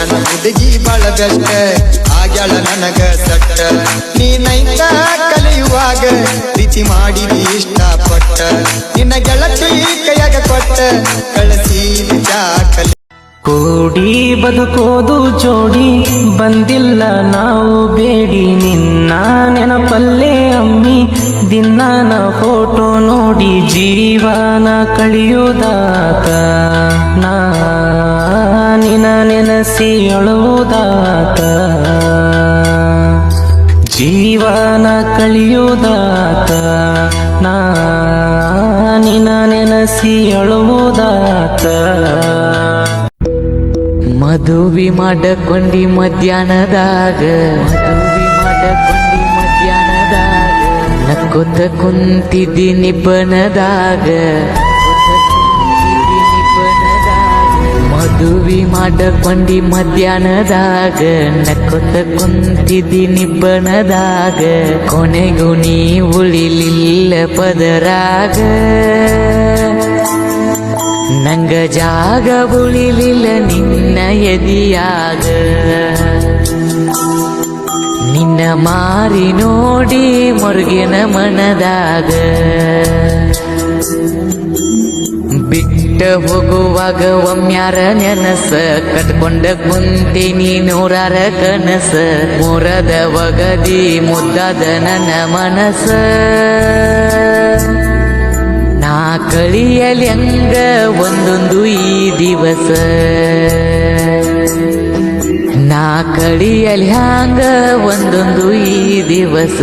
ನನ್ನ ಹುಡುಗಿ ಬಾಳ ಬೆಷ್ಟ ಆಗ್ಯಾಳ ನನಗ ಸಟ್ಟ ನೀನೈತ ಕಲಿಯುವಾಗ ಪ್ರೀತಿ ಮಾಡಿದಿ ಇಷ್ಟಪಟ್ಟ ನಿನ್ನ ಗೆಳತಿ ಕೈಯಾಗ ಕೊಟ್ಟ ಕಳಸಿದ ಚಾಕಲಿ ಕೂಡಿ ಬದುಕೋದು ಜೋಡಿ ಬಂದಿಲ್ಲ ನಾವು ಬೇಡಿ ನಿನ್ನ ನೆನಪಲ್ಲೇ ಅಮ್ಮಿ ದಿನಾನ ಫೋಟೋ ನೋಡಿ ಜೀವನ ಕಳೆಯುವುದಾತ ನಾ ನಿನ ನೆನಸಿ ಅಳುವುದಾತ ಜೀವನ ಕಳೆಯುವುದಾತ ನಾ ನಿನ ನೆನಸಿ ಅಳುವುದಾತ ಮದುವೆ ಮಾಡಕೊಂಡಿ ಮಧ್ಯಾಹ್ನದಾಗ ನಕ್ಕೊತ್ತ ಕುಂತಿದ್ದಿ ನಿಬ್ಬನದಾಗ ಮದುವೆ ಮಾಡಕೊಂಡಿ ಮಧ್ಯಾಹ್ನದಾಗ ನಕ್ಕೊತ್ತ ಕುಂತಿದ್ದಿ ನಿಬ್ಬನದಾಗ ಕೊನೆಗೂ ನೀ ಉಳಿಲಿಲ್ಲ ಪದರಾಗ ನಂಗ ಜಾಗ ಉಳಿಲಿಲ್ಲ ನಿನ್ನ ಎದಿಯಾಗ ನಿನ್ನ ಮಾರಿ ನೋಡಿ ಮೊರ್ಗಿನ ಮನದಾಗ ಬಿಟ್ಟ ಹೋಗುವಾಗ ಒಮ್ಮ್ಯಾರ ನೆನಸ ಕಟ್ಕೊಂಡ ಕುಂತೀನಿ ನೂರಾರ ಕನಸ ಮುರದ ಒಗದಿ ಮುದ್ದಾದ ನನ್ನ ಮನಸ ನಾ ಕಳಿಯಲಿ ಹಂಗ ಒಂದೊಂದು ಈ ದಿವಸ ನಾ ಕಳಿಯಲಿ ಹಂಗ ಒಂದೊಂದು ಈ ದಿವಸ